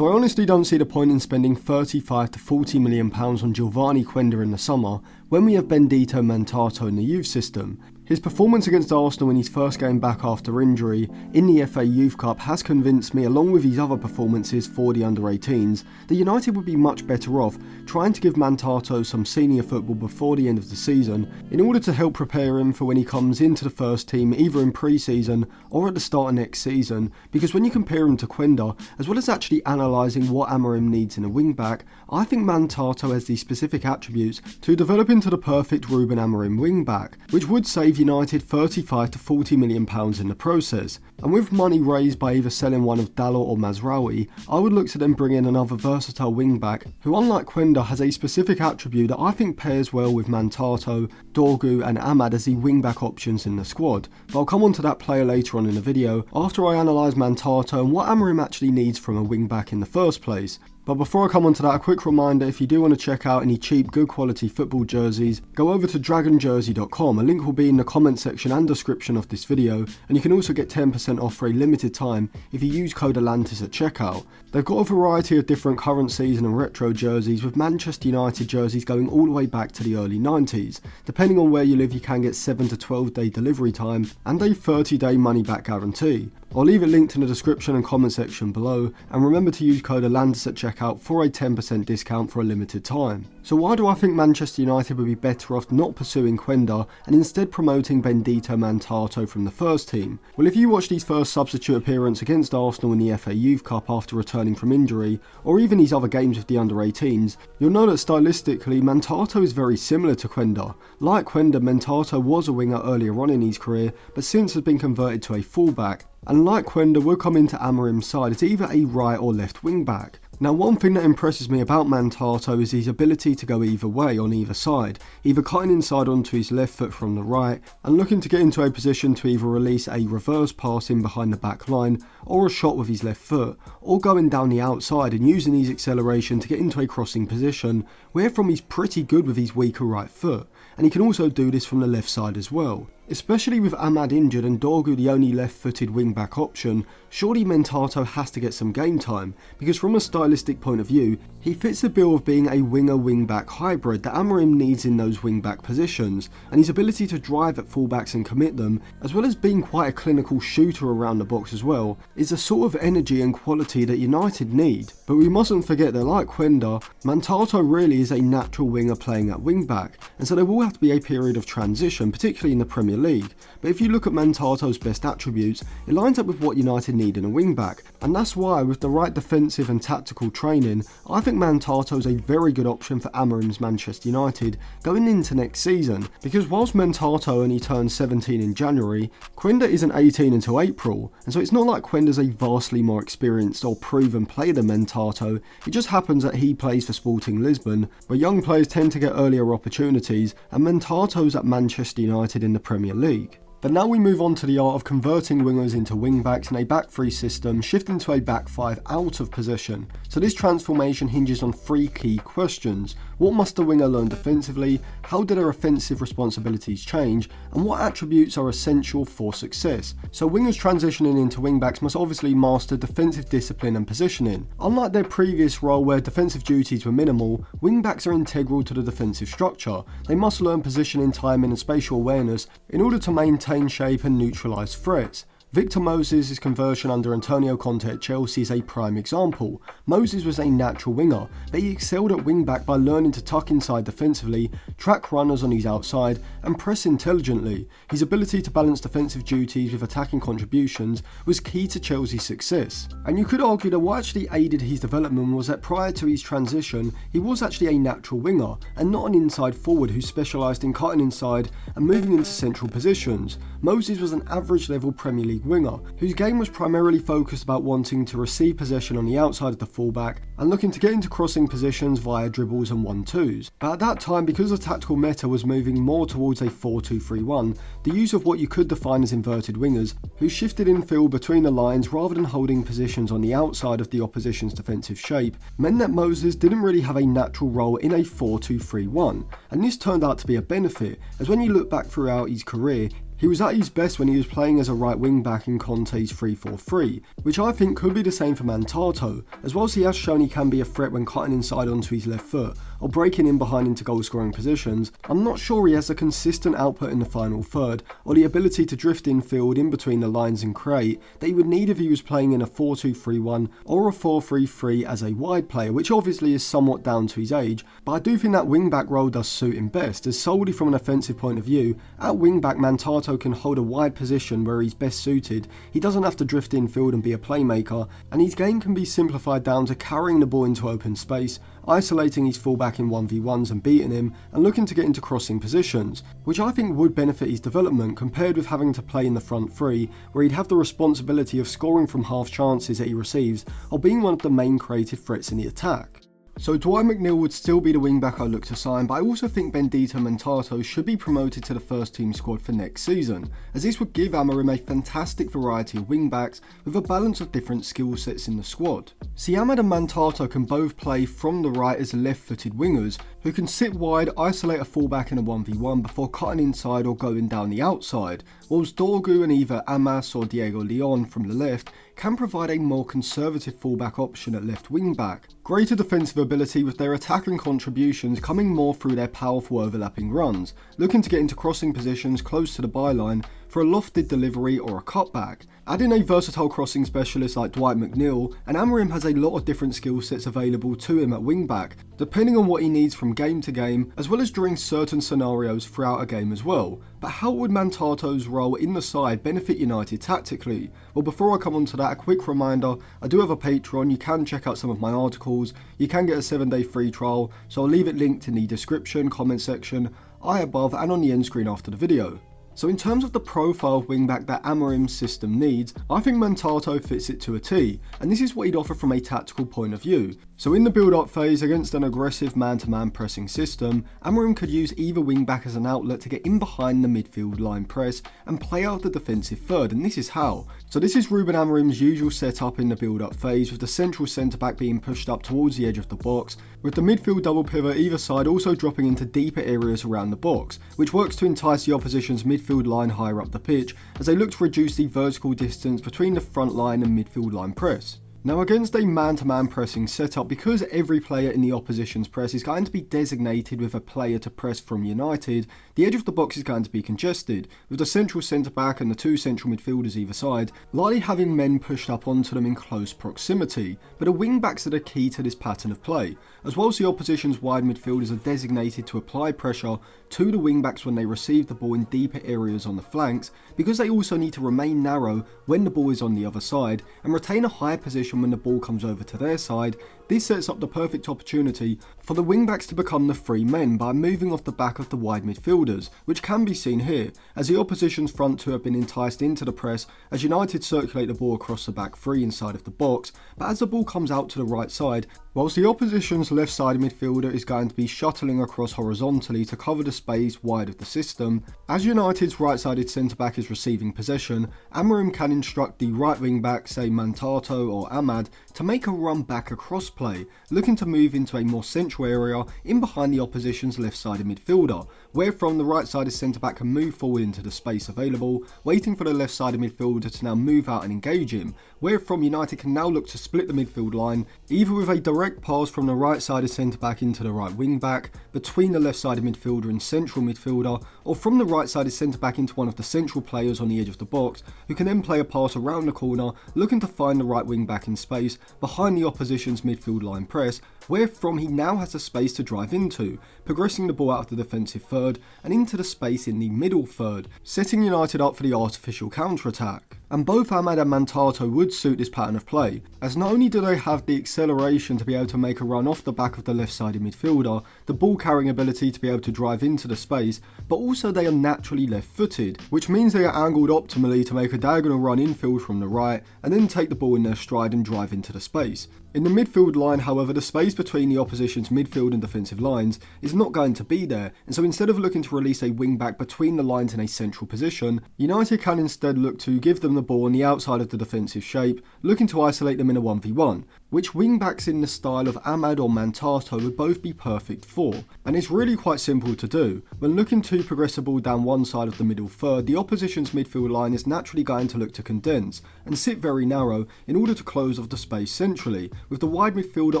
So I honestly don't see the point in spending 35 to 40 million pounds on Giovanni Quenda in the summer when we have Bendito Mantato in the youth system. His performance against Arsenal in his first game back after injury in the FA Youth Cup has convinced me, along with his other performances for the under-18s, that United would be much better off trying to give Mantato some senior football before the end of the season in order to help prepare him for when he comes into the first team either in pre-season or at the start of next season, because when you compare him to Quenda, as well as actually analysing what Amorim needs in a wing-back, I think Mantato has the specific attributes to develop into the perfect Ruben Amorim wing-back, which would save United 35 to 40 million pounds in the process. And with money raised by either selling one of Dalot or Mazraoui, I would look to then bring in another versatile wing-back who, unlike Quenda, has a specific attribute that I think pairs well with Mantato, Dorgu and Ahmad as the wing-back options in the squad. But I'll come on to that player later on in the video, after I analyse Mantato and what Amorim actually needs from a wing-back in the first place. But before I come on to that, a quick reminder, if you do want to check out any cheap, good quality football jerseys, go over to dragonjersey.com. A link will be in the comment section and description of this video, and you can also get 10% off for a limited time if you use code Atlantis at checkout. They've got a variety of different current season and retro jerseys, with Manchester United jerseys going all the way back to the early 90s. Depending on where you live, you can get 7 to 12 day delivery time and a 30-day money back guarantee. I'll leave it linked in the description and comment section below, and remember to use code Atlantis at checkout for a 10% discount for a limited time. So why do I think Manchester United would be better off not pursuing Quenda and instead promoting Bendito Mantato from the first team? Well, if you watched his first substitute appearance against Arsenal in the FA Youth Cup after returning from injury, or even his other games with the under-18s, you'll know that stylistically Mantato is very similar to Quenda. Like Quenda, Mantato was a winger earlier on in his career, but since has been converted to a fullback, and like Quenda will come into Amorim's side as either a right or left wing back. Now, one thing that impresses me about Mantato is his ability to go either way on either side, either cutting inside onto his left foot from the right and looking to get into a position to either release a reverse pass in behind the back line or a shot with his left foot, or going down the outside and using his acceleration to get into a crossing position, wherefrom he's pretty good with his weaker right foot, and he can also do this from the left side as well. Especially with Ahmad injured and Dorgu the only left-footed wing-back option, surely Mantato has to get some game time, because from a stylistic point of view, he fits the bill of being a winger-wing-back hybrid that Amorim needs in those wing-back positions, and his ability to drive at fullbacks and commit them, as well as being quite a clinical shooter around the box as well, is the sort of energy and quality that United need. But we mustn't forget that like Quenda, Mantato really is a natural winger playing at wing-back, and so there will have to be a period of transition, particularly in the Premier League. But if you look at Mantato's best attributes, it lines up with what United need in a wing-back, and that's why with the right defensive and tactical training, I think Mantato is a very good option for Amorim's Manchester United going into next season, because whilst Mantato only turned 17 in January, Quenda isn't 18 until April, and so it's not like Quenda's a vastly more experienced or proven player than Mantato. It just happens that he plays for Sporting Lisbon, where young players tend to get earlier opportunities, and Mantato's at Manchester United in the Premier League. But now we move on to the art of converting wingers into wing-backs in a back-3 system, shifting to a back-5 out of possession. So this transformation hinges on 3 key questions. What must the winger learn defensively? How do their offensive responsibilities change? And what attributes are essential for success? So wingers transitioning into wing-backs must obviously master defensive discipline and positioning. Unlike their previous role where defensive duties were minimal, wing-backs are integral to the defensive structure. They must learn positioning, timing and spatial awareness in order to maintain shape and neutralise threats. Victor Moses' conversion under Antonio Conte at Chelsea is a prime example. Moses was a natural winger, but he excelled at wing-back by learning to tuck inside defensively, track runners on his outside, and press intelligently. His ability to balance defensive duties with attacking contributions was key to Chelsea's success. And you could argue that what actually aided his development was that prior to his transition, he was actually a natural winger, and not an inside forward who specialised in cutting inside and moving into central positions. Moses was an average level Premier League winger, whose game was primarily focused about wanting to receive possession on the outside of the fullback and looking to get into crossing positions via dribbles and 1-2s. But at that time, because the tactical meta was moving more towards a 4-2-3-1, the use of what you could define as inverted wingers, who shifted infield between the lines rather than holding positions on the outside of the opposition's defensive shape, meant that Moses didn't really have a natural role in a 4-2-3-1, and this turned out to be a benefit, as when you look back throughout his career, He was at his best when he was playing as a right wing back in Conte's 3-4-3, which I think could be the same for Mantato, as well as he has shown he can be a threat when cutting inside onto his left foot, or breaking in behind into goal scoring positions. I'm not sure he has a consistent output in the final third, or the ability to drift infield in between the lines and create that he would need if he was playing in a 4-2-3-1 or a 4-3-3 as a wide player, which obviously is somewhat down to his age, but I do think that wing back role does suit him best, as solely from an offensive point of view, at wing back Mantato can hold a wide position where he's best suited. He doesn't have to drift infield and be a playmaker, and his game can be simplified down to carrying the ball into open space, isolating his fullback in 1v1s and beating him, and looking to get into crossing positions, which I think would benefit his development compared with having to play in the front three, where he'd have the responsibility of scoring from half chances that he receives, or being one of the main creative threats in the attack. So Dwight McNeil would still be the wingback I look to sign, but I also think Bendito Mantato should be promoted to the first team squad for next season, as this would give Amorim a fantastic variety of wingbacks with a balance of different skill sets in the squad. See, Ahmad and Mantato can both play from the right as left-footed wingers, who can sit wide, isolate a fullback in a 1v1 before cutting inside or going down the outside, whilst Dorgu and either Amas or Diego Leon from the left can provide a more conservative fullback option at left wing back. Greater defensive ability with their attacking contributions coming more through their powerful overlapping runs, looking to get into crossing positions close to the byline for a lofted delivery or a cutback. Adding a versatile crossing specialist like Dwight McNeil, and Amorim has a lot of different skill sets available to him at wingback, depending on what he needs from game to game, as well as during certain scenarios throughout a game as well. But how would Mantato's role in the side benefit United tactically? Well, before I come on to that, a quick reminder, I do have a Patreon. You can check out some of my articles, you can get a 7-day free trial, so I'll leave it linked in the description, comment section, above and on the end screen after the video. So in terms of the profile of wingback that Amorim's system needs, I think Mantato fits it to a T, and this is what he'd offer from a tactical point of view. So in the build-up phase against an aggressive man-to-man pressing system, Amorim could use either wingback as an outlet to get in behind the midfield line press and play out the defensive third, and this is how. So this is Ruben Amorim's usual setup in the build-up phase, with the central centre-back being pushed up towards the edge of the box, with the midfield double pivot either side also dropping into deeper areas around the box, which works to entice the opposition's midfield line higher up the pitch as they look to reduce the vertical distance between the front line and midfield line press. Now against a man-to-man pressing setup, because every player in the opposition's press is going to be designated with a player to press from United, the edge of the box is going to be congested, with the central centre-back and the two central midfielders either side likely having men pushed up onto them in close proximity, but the wing-backs are the key to this pattern of play, as well as the opposition's wide midfielders are designated to apply pressure to the wing-backs when they receive the ball in deeper areas on the flanks, because they also need to remain narrow when the ball is on the other side and retain a high position when the ball comes over to their side. This sets up the perfect opportunity for the wingbacks to become the free men by moving off the back of the wide midfielders, which can be seen here, as the opposition's front two have been enticed into the press as United circulate the ball across the back three inside of the box, but as the ball comes out to the right side, whilst the opposition's left side midfielder is going to be shuttling across horizontally to cover the space wide of the system, as United's right-sided centre-back is receiving possession, Amorim can instruct the right wing-back, say Mantato or Ahmad, to make a run back across play, looking to move into a more central area in behind the opposition's left-sided midfielder, where from the right-sided centre-back can move forward into the space available, waiting for the left-sided midfielder to now move out and engage him, where from United can now look to split the midfield line, either with a direct pass from the right-sided centre-back into the right wing-back, between the left-sided midfielder and central midfielder, or from the right-sided centre-back into one of the central players on the edge of the box, who can then play a pass around the corner, looking to find the right wing-back in space behind the opposition's midfield line press, where from he now has the space to drive into, progressing the ball out of the defensive third and into the space in the middle third, setting United up for the artificial counter-attack. And both Ahmad and Mantato would suit this pattern of play, as not only do they have the acceleration to be able to make a run off the back of the left-sided midfielder, the ball-carrying ability to be able to drive into the space, but also they are naturally left-footed, which means they are angled optimally to make a diagonal run infield from the right, and then take the ball in their stride and drive into the space. In the midfield line, however, the space between the opposition's midfield and defensive lines is not going to be there, and so instead of looking to release a wing-back between the lines in a central position, United can instead look to give them the ball on the outside of the defensive shape, looking to isolate them in a 1v1. which wing-backs in the style of Ahmad or Mantato would both be perfect for, and it's really quite simple to do. When looking to progress the ball down one side of the middle third, the opposition's midfield line is naturally going to look to condense and sit very narrow in order to close off the space centrally, with the wide midfielder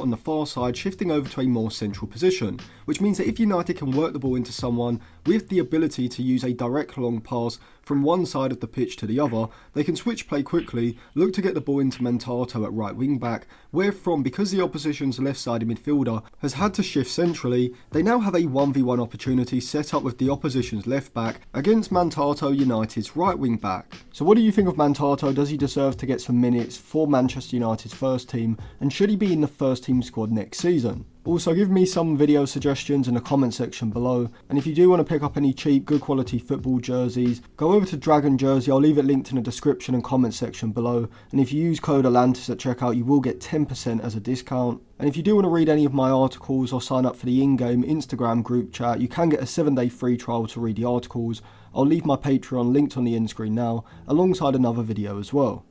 on the far side shifting over to a more central position, which means that if United can work the ball into someone with the ability to use a direct long pass from one side of the pitch to the other, they can switch play quickly, look to get the ball into Mantato at right wing back, where from, because the opposition's left-sided midfielder has had to shift centrally, they now have a 1v1 opportunity set up with the opposition's left back against Mantato United's right wing back. So what do you think of Mantato? Does he deserve to get some minutes for Manchester United's first team, and should he be in the first team squad next season? Also, give me some video suggestions in the comment section below, and if you do want to pick up any cheap, good quality football jerseys, go over to Dragon Jersey. I'll leave it linked in the description and comment section below, and if you use code Atlantis at checkout, you will get 10% as a discount. And if you do want to read any of my articles or sign up for the in-game Instagram group chat, you can get a 7-day free trial to read the articles. I'll leave my Patreon linked on the end screen now, alongside another video as well.